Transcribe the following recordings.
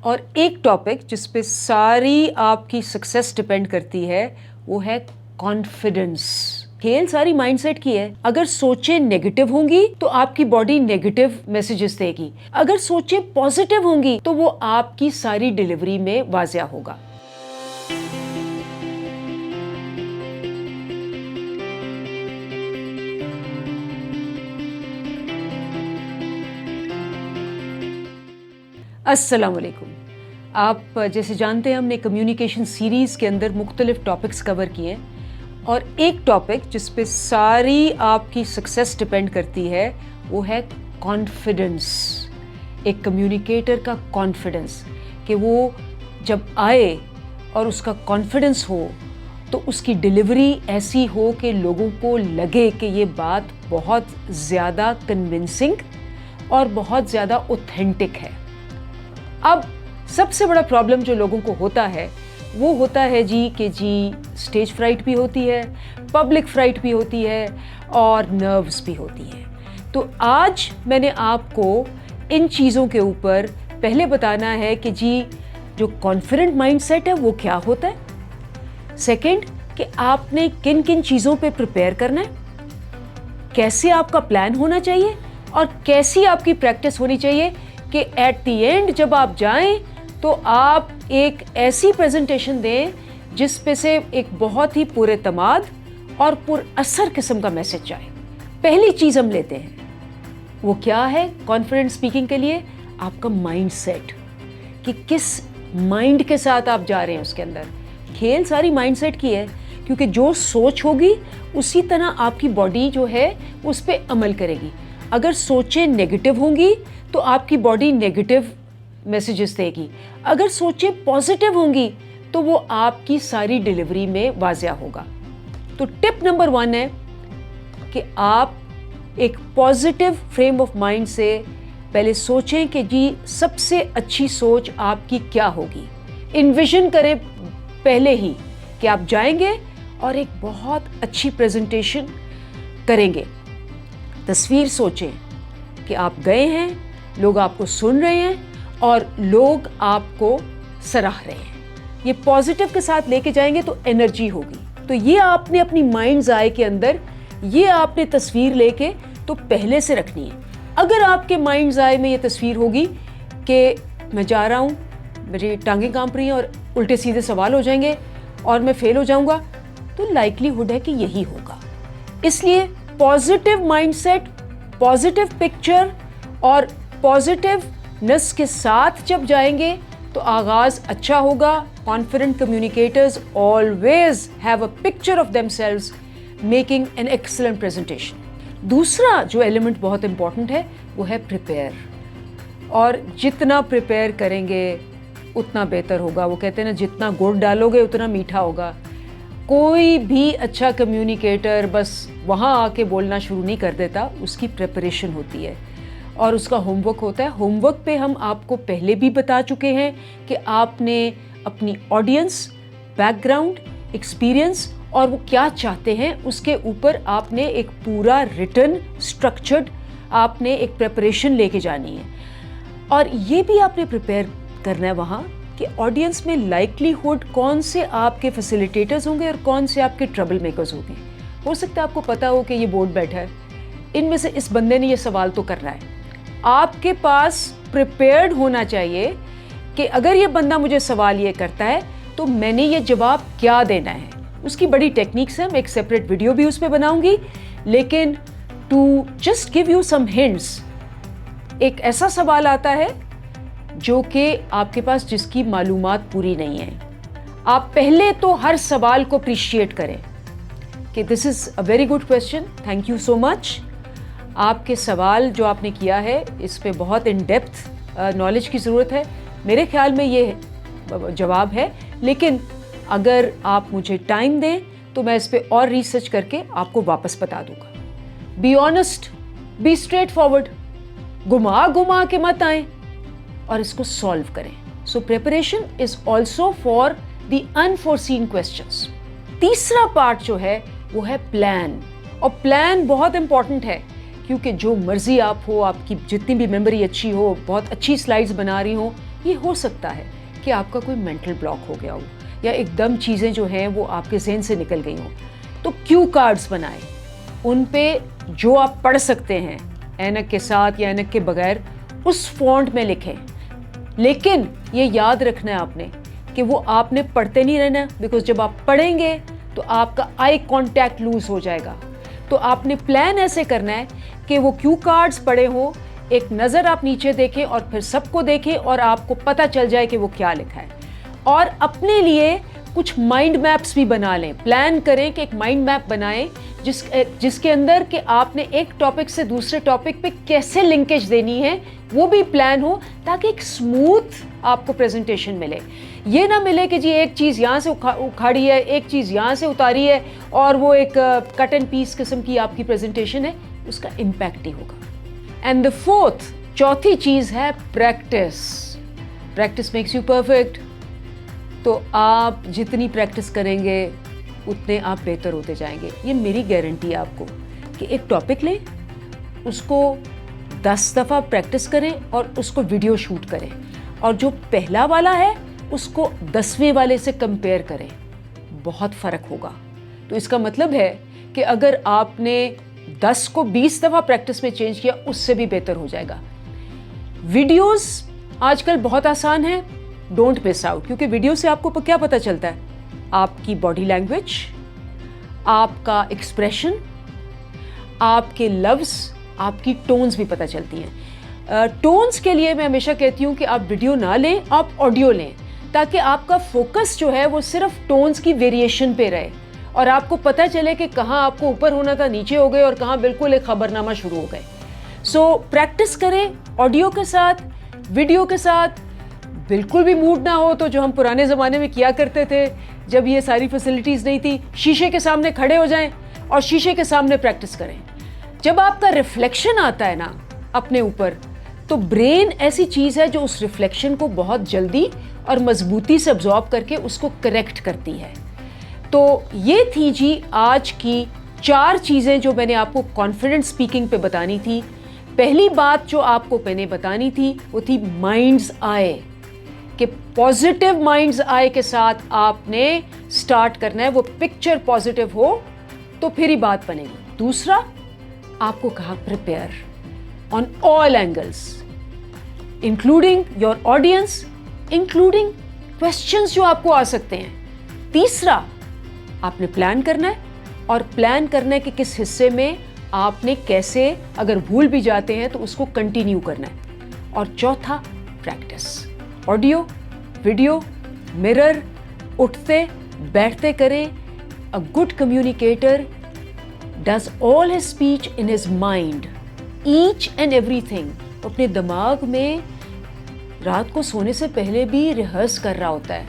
اور ایک ٹاپک جس پہ ساری آپ کی سکسیس ڈپینڈ کرتی ہے وہ ہے کانفیڈنس. کھیل ساری مائنڈ سیٹ کی ہے. اگر سوچیں نیگیٹو ہوں گی تو آپ کی باڈی نیگیٹو میسیجز دے گی. اگر سوچیں پازیٹیو ہوں گی تو وہ آپ کی ساری ڈیلیوری میں واضح ہوگا. السلام علیکم. آپ جیسے جانتے ہیں ہم نے کمیونیکیشن سیریز کے اندر مختلف ٹاپکس کور کیے ہیں اور ایک ٹاپک جس پہ ساری آپ کی سکسیس ڈپینڈ کرتی ہے وہ ہے کانفیڈنس. ایک کمیونیکیٹر کا کانفیڈنس کہ وہ جب آئے اور اس کا کانفیڈنس ہو تو اس کی ڈیلیوری ایسی ہو کہ لوگوں کو لگے کہ یہ بات بہت زیادہ کنونسنگ اور بہت زیادہ اوتھینٹک ہے. اب سب سے بڑا پرابلم جو لوگوں کو ہوتا ہے وہ ہوتا ہے کہ اسٹیج فرائٹ بھی ہوتی ہے, پبلک فرائٹ بھی ہوتی ہے اور نروس بھی ہوتی ہے. تو آج میں نے آپ کو ان چیزوں کے اوپر پہلے بتانا ہے کہ جو کانفیڈنٹ مائنڈ سیٹ ہے وہ کیا ہوتا ہے. سیکنڈ کہ آپ نے کن کن چیزوں پہ پریپیئر کرنا ہے, کیسے آپ کا پلان ہونا چاہیے اور کیسی آپ کی پریکٹس ہونی چاہیے کہ ایٹ دی اینڈ جب آپ جائیں تو آپ ایک ایسی پریزنٹیشن دیں جس پہ سے ایک بہت ہی پر اعتماد اور پر اثر قسم کا میسج جائے. پہلی چیز ہم لیتے ہیں وہ کیا ہے کانفیڈنٹ اسپیکنگ کے لیے, آپ کا مائنڈ سیٹ, کہ کس مائنڈ کے ساتھ آپ جا رہے ہیں. اس کے اندر کھیل ساری مائنڈ سیٹ کی ہے کیونکہ جو سوچ ہوگی اسی طرح آپ کی باڈی جو ہے اس پہ عمل کرے گی. اگر سوچیں نیگیٹو ہوں گی تو آپ کی باڈی نیگیٹو میسیجز دے گی. اگر سوچیں پازیٹیو ہوں گی تو وہ آپ کی ساری ڈیلیوری میں واضح ہوگا. تو ٹپ نمبر 1 ہے کہ آپ ایک پازیٹیو فریم آف مائنڈ سے پہلے سوچیں کہ سب سے اچھی سوچ آپ کی کیا ہوگی. انویژن کریں پہلے ہی کہ آپ جائیں گے اور ایک بہت اچھی پریزنٹیشن کریں گے. تصویر سوچیں کہ آپ گئے ہیں, لوگ آپ کو سن رہے ہیں اور لوگ آپ کو سراہ رہے ہیں. یہ پازیٹیو کے ساتھ لے کے جائیں گے تو انرجی ہوگی. تو یہ آپ نے اپنی مائنڈز آئی کے اندر یہ آپ نے تصویر لے کے تو پہلے سے رکھنی ہے. اگر آپ کے مائنڈز آئی میں یہ تصویر ہوگی کہ میں جا رہا ہوں, میری ٹانگیں کانپ رہی ہیں اور الٹے سیدھے سوال ہو جائیں گے اور میں فیل ہو جاؤں گا, تو لائکلی ہوڈ ہے کہ یہی ہوگا. اس لیے positive mind set, positive picture اور پازیٹیونس کے ساتھ جب جائیں گے تو آغاز اچھا ہوگا. Confident communicators always have a picture of them selves making an excellent presentation. دوسرا جو ایلیمنٹ بہت امپورٹنٹ ہے وہ ہے پریپیئر. اور جتنا پریپیئر کریں گے اتنا بہتر ہوگا. وہ کہتے ہیں نا جتنا گڑ ڈالو گے اتنا میٹھا ہوگا. کوئی بھی اچھا کمیونیکیٹر بس وہاں آ کے بولنا شروع نہیں کر دیتا, اس کی پریپریشن ہوتی ہے اور اس کا ہوم ورک ہوتا ہے. ہوم ورک پہ ہم آپ کو پہلے بھی بتا چکے ہیں کہ آپ نے اپنی آڈینس, بیک گراؤنڈ, ایکسپیرئنس اور وہ کیا چاہتے ہیں اس کے اوپر آپ نے ایک پورا ریٹن اسٹرکچرڈ آپ نے ایک پریپریشن لے کے جانی ہے. اور یہ بھی آپ نے پریپیئر کرنا ہے وہاں کہ آڈینس میں لائکلی ہوڈ کون سے آپ کے فیسیلیٹیٹرز ہوں گے اور کون سے آپ کے ٹربل میکرز ہوں گے. ہو سکتا ہے آپ کو پتا ہو کہ یہ بورڈ بیٹھا ہے, ان میں سے اس بندے نے یہ سوال تو کرنا ہے. آپ کے پاس پریپیئرڈ ہونا چاہیے کہ اگر یہ بندہ مجھے سوال یہ کرتا ہے تو میں نے یہ جواب کیا دینا ہے. اس کی بڑی ٹیکنیکس ہیں, میں ایک سیپریٹ ویڈیو بھی اس پہ بناؤں گی, لیکن to just give you some hints, ایک ایسا سوال آتا ہے جو کہ آپ کے پاس جس کی معلومات پوری نہیں ہے. آپ پہلے تو ہر سوال کو اپریشیٹ کریں کہ this is a very good question, thank you so much. آپ کے سوال جو آپ نے کیا ہے اس پہ بہت ان ڈیپتھ نالج کی ضرورت ہے. میرے خیال میں یہ جواب ہے, لیکن اگر آپ مجھے ٹائم دیں تو میں اس پہ اور ریسرچ کر کے آپ کو واپس بتا دوں گا. Be honest, be straightforward, گھما کے مت آئیں اور اس کو سالو کریں. So preparation is also for the unforeseen questions. تیسرا پارٹ جو ہے وہ ہے پلان, اور پلان بہت امپورٹنٹ ہے کیونکہ جو مرضی آپ ہو, آپ کی جتنی بھی میموری اچھی ہو, بہت اچھی سلائیڈز بنا رہی ہوں, یہ ہو سکتا ہے کہ آپ کا کوئی مینٹل بلاک ہو گیا ہو یا ایک دم چیزیں جو ہیں وہ آپ کے ذہن سے نکل گئی ہوں. تو کیو کارڈز بنائیں, ان پہ جو آپ پڑھ سکتے ہیں اینک کے ساتھ یا اینک کے بغیر اس فونٹ میں لکھیں. لیکن یہ یاد رکھنا ہے آپ نے کہ وہ آپ نے پڑھتے نہیں رہنا, بیکاز جب آپ پڑھیں گے تو آپ کا آئی کانٹیکٹ لوز ہو جائے گا. تو آپ نے پلان ایسے کرنا ہے کہ وہ کیو کارڈز پڑے ہوں, ایک نظر آپ نیچے دیکھیں اور پھر سب کو دیکھیں اور آپ کو پتہ چل جائے کہ وہ کیا لکھا ہے. اور اپنے لیے کچھ مائنڈ میپس بھی بنا لیں, پلان کریں کہ ایک مائنڈ میپ بنائیں جس کے اندر کہ آپ نے ایک ٹاپک سے دوسرے ٹاپک پہ کیسے لنکیج دینی ہے وہ بھی پلان ہو, تاکہ ایک اسموتھ آپ کو پریزنٹیشن ملے. یہ نہ ملے کہ جی ایک چیز یہاں سے اکھاڑی ہے, ایک چیز یہاں سے اتاری ہے اور وہ ایک کٹ اینڈ پیس قسم کی آپ کی پریزنٹیشن ہے, اس کا امپیکٹ ہی ہوگا. اینڈ دا فورتھ, چوتھی چیز ہے practice. Practice makes you perfect. تو آپ جتنی پریکٹس کریں گے اتنے آپ بہتر ہوتے جائیں گے. یہ میری گارنٹی ہے آپ کو کہ ایک ٹاپک لیں, اس کو 10 دفعہ پریکٹس کریں اور اس کو ویڈیو شوٹ کریں, اور جو پہلا والا ہے اس کو 10ویں والے سے کمپیئر کریں, بہت فرق ہوگا. تو اس کا مطلب ہے کہ اگر آپ نے 10 کو 20 دفعہ پریکٹس میں چینج کیا, اس سے بھی بہتر ہو جائے گا. ویڈیوز آج کل بہت آسان ہیں, ڈونٹ مس آؤٹ, کیونکہ ویڈیو سے آپ کو کیا پتہ چلتا ہے, آپ کی باڈی لینگویج, آپ کا ایکسپریشن, آپ کے لفظ, آپ کی ٹونز بھی پتہ چلتی ہیں. ٹونز کے لیے میں ہمیشہ کہتی ہوں کہ آپ ویڈیو نہ لیں, آپ آڈیو لیں, تاکہ آپ کا فوکس جو ہے وہ صرف ٹونز کی ویریشن پہ رہے اور آپ کو پتہ چلے کہ کہاں آپ کو اوپر ہونا تھا نیچے ہو گئے اور کہاں بالکل ایک خبرنامہ شروع ہو گئے. سو پریکٹس کریں آڈیو کے ساتھ, ویڈیو کے ساتھ. بالکل بھی موڈ نہ ہو تو جو ہم پرانے زمانے میں کیا کرتے تھے جب یہ ساری فیسلٹیز نہیں تھی, شیشے کے سامنے کھڑے ہو جائیں اور شیشے کے سامنے پریکٹس کریں. جب آپ کا ریفلیکشن آتا ہے نا اپنے اوپر, تو برین ایسی چیز ہے جو اس ریفلیکشن کو بہت جلدی اور مضبوطی سے ابزارب کر کے اس کو کریکٹ کرتی ہے. تو یہ تھی جی آج کی 4 چیزیں جو میں نے آپ کو کانفیڈنٹ اسپیکنگ پہ بتانی تھی. پہلی بات جو آپ کو میں نے بتانی تھی وہ تھی مائنڈز آئے, کہ پازیٹیو مائنڈز آئے کے ساتھ آپ نے سٹارٹ کرنا ہے, وہ پکچر پازیٹیو ہو تو پھر ہی بات بنے گی. دوسرا آپ کو کہا prepare on all angles, including your audience, including questions جو آپ کو آ سکتے ہیں. تیسرا آپ نے پلان کرنا ہے, اور پلان کرنا ہے کہ کس حصے میں آپ نے کیسے, اگر بھول بھی جاتے ہیں تو اس کو کنٹینیو کرنا ہے. اور چوتھا پریکٹس, آڈیو, ویڈیو, مرر, اٹھتے بیٹھتے کریں. A good communicator does all his speech in his mind, each and everything. اپنے دماغ میں رات کو سونے سے پہلے بھی ریہرس کر رہا ہوتا ہے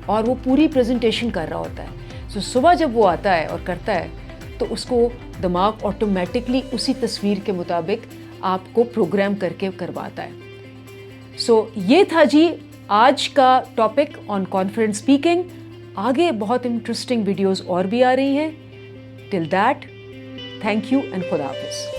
اور وہ پوری پریزنٹیشن کر رہا ہوتا ہے. سو صبح جب وہ آتا ہے اور کرتا ہے تو اس کو دماغ آٹومیٹکلی اسی تصویر کے مطابق آپ کو پروگرام کر کے کرواتا ہے. سو یہ تھا جی آج کا ٹاپک آن کانفیڈنٹ اسپیکنگ. آگے بہت انٹرسٹنگ ویڈیوز اور بھی آ رہی ہیں. Till that, thank you and خدا حافظ.